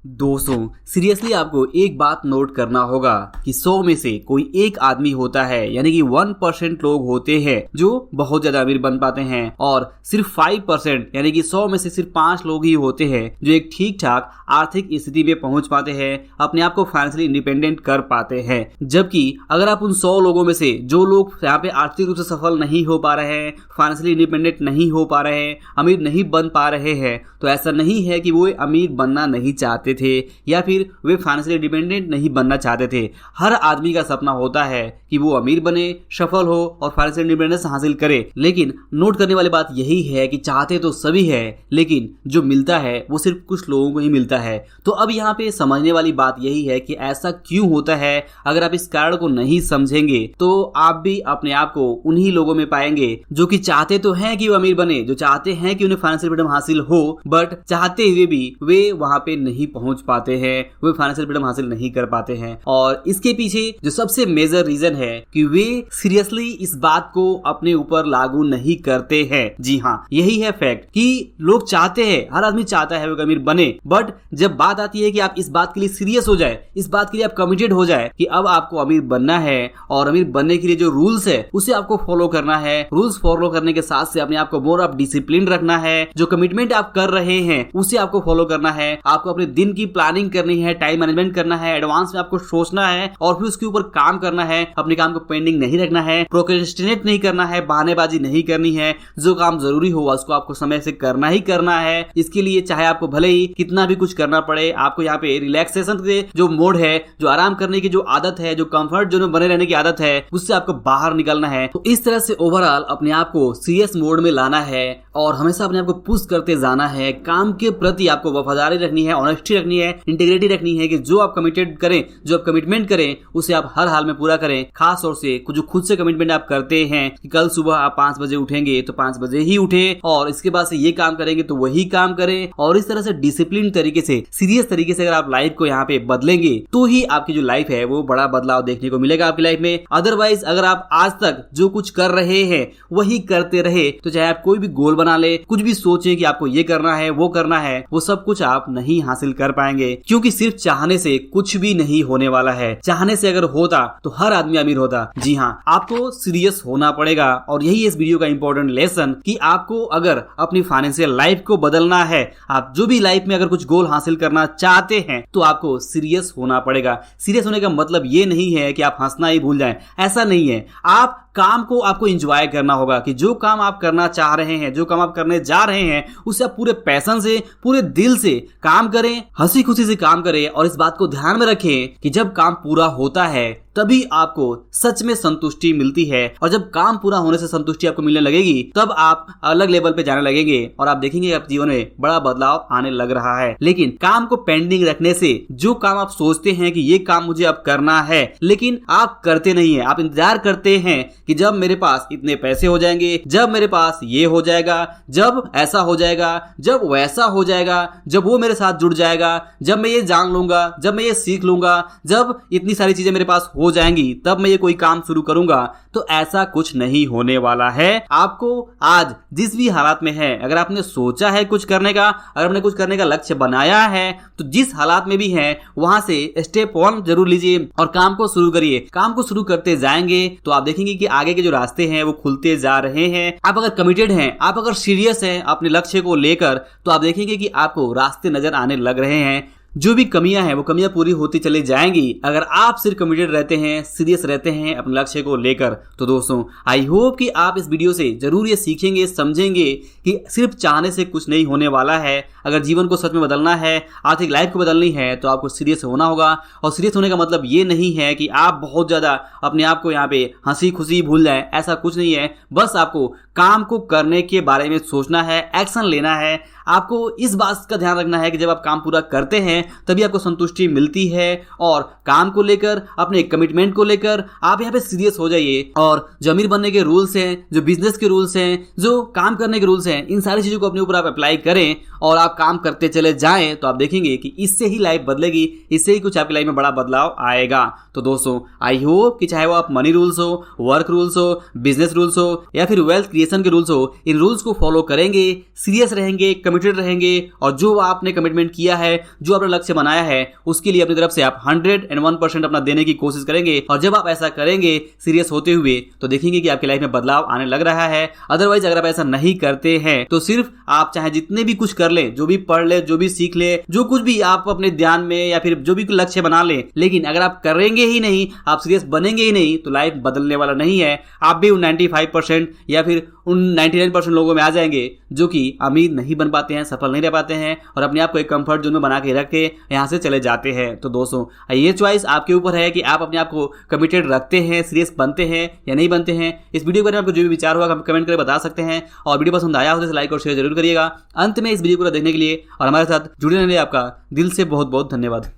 दोस्तों सीरियसली आपको एक बात नोट करना होगा कि 100 में से कोई एक आदमी होता है, यानी कि 1% लोग होते हैं जो बहुत ज्यादा अमीर बन पाते हैं और सिर्फ 5% यानी कि 100 में से सिर्फ 5 लोग ही होते हैं जो एक ठीक ठाक आर्थिक स्थिति में पहुंच पाते हैं, अपने आप को फाइनेंशियली इंडिपेंडेंट कर पाते हैं। जबकि अगर आप उन 100 लोगों में से जो लोग यहाँ पे आर्थिक रूप से सफल नहीं हो पा रहे हैं, फाइनेंशियली इंडिपेंडेंट नहीं हो पा रहे हैं, अमीर नहीं बन पा रहे हैं, तो ऐसा नहीं है कि वो अमीर बनना नहीं चाहते थे या फिर वे फाइनेंशियली इंडिपेंडेंट नहीं बनना चाहते थे। हर आदमी का सपना होता है कि वो अमीर बने, सफल हो और फाइनेंशियल इंडिपेंडेंस हासिल करे। लेकिन नोट करने वाली बात यही है कि चाहते तो सभी है, लेकिन जो मिलता है वो सिर्फ कुछ लोगों को ही मिलता है। तो अब यहाँ पे समझने वाली बात यही है कि ऐसा क्यों होता है। अगर आप इस कारण को नहीं समझेंगे तो आप भी अपने आप को उन्हीं लोगों में पाएंगे जो कि चाहते तो हैं कि वो अमीर बने, जो चाहते हैं कि उन्हें फाइनेंशियल फ्रीडम हासिल हो, बट चाहते हुए भी वे वहां पे नहीं पहुंच पाते हैं, वे फाइनेंशियल फ्रीडम हासिल नहीं कर पाते हैं। और इसके पीछे जो सबसे मेजर रीजन है कि वे सीरियसली इस बात को अपने ऊपर लागू नहीं करते हैं। जी हाँ, यही है फैक्ट कि लोग चाहते हैं, हर आदमी चाहता है वो अमीर बने, बट जब बात आती है कि आप इस बात के लिए सीरियस हो जाए, इस बात के लिए आप कमिटेड हो जाए कि अब आपको अमीर बनना है और अमीर बनने के लिए जो रूल्स है उसे आपको फॉलो करना है, रूल्स फॉलो करने के साथ से अपने आप को मोर ऑफ डिसिप्लिन रखना है, जो कमिटमेंट आप कर रहे हैं उसे आपको फॉलो करना है, आपको अपने दिन की प्लानिंग करनी है, टाइम मैनेजमेंट करना है, एडवांस में आपको सोचना है और फिर उसके ऊपर काम करना है, अपने काम को पेंडिंग नहीं रखना है, प्रोक्रेस्टिनेट नहीं करना है, बहानेबाजी नहीं करनी है, जो काम जरूरी होगा उसको आपको समय से करना ही करना है। इसके लिए चाहे आपको भले ही कितना भी कुछ करना पड़े, आपको यहाँ पे रिलैक्सेशन के जो मोड है, जो आराम करने की जो आदत है, जो कंफर्ट जोन में बने रहने की आदत है, उससे आपको बाहर निकलना है। तो इस तरह से ओवरऑल अपने आप को सीरियस मोड में लाना है और हमेशा अपने आप को पुश करते जाना है। काम के प्रति आपको वफादारी रखनी है, ऑनेस्टी रखनी है, इंटीग्रिटी रखनी है कि जो आप कमिटेड करें, जो आप कमिटमेंट करें उसे आप हर हाल में पूरा करें। खास तौर से जो खुद से कमिटमेंट आप करते हैं कि कल सुबह आप 5 बजे उठेंगे तो 5 बजे ही उठे और इसके बाद से ये काम करेंगे तो वही काम करें। और इस तरह से डिसिप्लिन तरीके से, सीरियस तरीके से अगर आप लाइफ को यहाँ पे बदलेंगे तो ही आपकी जो लाइफ है वो बड़ा बदलाव देखने को मिलेगा आपकी लाइफ में। अदरवाइज अगर आप आज तक जो कुछ कर रहे हैं वही करते रहे तो चाहे आप कोई भी गोल बना ले, कुछ भी सोचें कि आपको ये करना है वो करना है, वो सब कुछ आप नहीं हासिल कर पाएंगे, क्योंकि सिर्फ चाहने से कुछ भी नहीं होने वाला है। चाहने से अगर होता तो हर आदमी अमीर होता। जी हाँ, आपको सीरियस होना पड़ेगा और यही इस वीडियो का इंपॉर्टेंट लेसन कि आपको अगर अपनी फाइनेंशियल लाइफ को बदलना है, आप जो भी लाइफ में अगर कुछ गोल हासिल करना चाहते हैं तो आपको सीरियस होना पड़ेगा। सीरियस होने का मतलब ये नहीं है कि आप हंसना ही भूल जाएं, ऐसा नहीं है। आप काम को आपको एंजॉय करना होगा कि जो काम आप करना चाह रहे हैं, जो काम आप करने जा रहे हैं उसे आप पूरे पैशन से, पूरे दिल से काम करें, हंसी खुशी से काम करें और इस बात को ध्यान में रखें कि जब काम पूरा होता है तभी आपको सच में संतुष्टि मिलती है और जब काम पूरा होने से संतुष्टि आपको मिलने लगेगी तब आप अलग लेवल पे जाने लगेंगे और आप देखेंगे आप जीवन में बड़ा बदलाव आने लग रहा है। लेकिन काम को पेंडिंग रखने से, जो काम आप सोचते हैं कि ये काम मुझे अब करना है लेकिन आप करते नहीं है, आप इंतजार करते हैं कि जब मेरे पास इतने पैसे हो जाएंगे, जब मेरे पास ये हो जाएगा, जब ऐसा हो जाएगा, जब वैसा हो जाएगा, जब वो मेरे साथ जुड़ जाएगा, जब मैं ये जान लूंगा, जब मैं ये सीख लूंगा, जब इतनी सारी चीजें मेरे पास हो जाएंगी तब मैं ये कोई काम शुरू करूंगा। तो ऐसा कुछ नहीं होने वाला है। आपको आज जिस भी हालात में है, अगर आपने सोचा है कुछ करने का, अगर आपने कुछ करने का लक्ष्य बनाया है तो जिस हालात में भी है वहां से स्टेप 1 जरूर लीजिए और काम को शुरू करिए। काम को शुरू करते जाएंगे तो आप देखेंगे कि आगे के जो रास्ते हैं वो खुलते जा रहे हैं। आप अगर कमिटेड हैं, आप अगर सीरियस हैं अपने लक्ष्य को लेकर तो आप देखेंगे कि आपको रास्ते नजर आने लग रहे हैं। जो भी कमियां हैं वो कमियां पूरी होती चली जाएंगी अगर आप सिर्फ कमिटेड रहते हैं, सीरियस रहते हैं अपने लक्ष्य को लेकर। तो दोस्तों आई होप कि आप इस वीडियो से जरूर ये सीखेंगे, समझेंगे कि सिर्फ चाहने से कुछ नहीं होने वाला है। अगर जीवन को सच में बदलना है, आर्थिक लाइफ को बदलनी है तो आपको सीरियस होना होगा। और सीरियस होने का मतलब ये नहीं है कि आप बहुत ज्यादा अपने आप को यहाँ पे हंसी खुशी भूल जाएं, ऐसा कुछ नहीं है। बस आपको काम को करने के बारे में सोचना है, एक्शन लेना है। आपको इस बात का ध्यान रखना है कि जब आप काम पूरा करते हैं तभी आपको संतुष्टि मिलती है और काम को लेकर, अपने कमिटमेंट को लेकर आप यहाँ पे सीरियस हो जाइए। और जो अमीर बनने के रूल्स हैं, जो बिजनेस के रूल्स हैं, जो काम करने के रूल्स हैं, इन सारी चीजों को अपने ऊपर आप अप्लाई करें और आप काम करते चले जाएं तो आप देखेंगे कि इससे ही लाइफ बदलेगी, इससे ही कुछ आपकी लाइफ में बड़ा बदलाव आएगा। तो दोस्तों आई होप कि चाहे वो आप मनी रूल्स हो, वर्क रूल्स हो, बिजनेस रूल्स हो या फिर वेल्थ क्रिएशन के रूल्स हो, इन रूल्स को फॉलो करेंगे, सीरियस रहेंगे, कमिटेड रहेंगे और जो आपने कमिटमेंट किया है, जो आपने आपने लक्ष्य बनाया है उसके लिए अपनी तरफ से आप 101% अपना देने की कोशिश करेंगे। और जब आप ऐसा करेंगे सीरियस होते हुए, तो देखेंगे कि आपकी लाइफ में बदलाव आने लग रहा है। अदरवाइज अगर आप ऐसा नहीं करते हैं तो सिर्फ आप चाहे जितने भी कुछ कर ले, जो भी पढ़ ले, जो भी सीख ले, जो कुछ भी आप अपने ध्यान में या फिर जो भी लक्ष्य बना ले, लेकिन अगर आप करेंगे ही नहीं, आप सीरियस बनेंगे ही नहीं, तो लाइफ बदलने वाला नहीं है। आप भी उन 95% या फिर उन 99% लोगों में आ जाएंगे जो कि अमीर नहीं बन पाते हैं, सफल नहीं रह पाते हैं और अपने आप को एक कंफर्ट जोन में बना के रख के यहाँ से चले जाते हैं। तो दोस्तों, ये चॉइस आपके ऊपर है कि आप अपने आप को कमिटेड रखते हैं, सीरियस बनते हैं या नहीं बनते हैं। इस वीडियो के बारे में आपको जो भी विचार होगा कमेंट करके बता सकते हैं और वीडियो पसंद आया हो तो लाइक और शेयर जरूर करिएगा। अंत में इस वीडियो को देखने के लिए और हमारे साथ जुड़े रहने के लिए आपका दिल से बहुत बहुत धन्यवाद।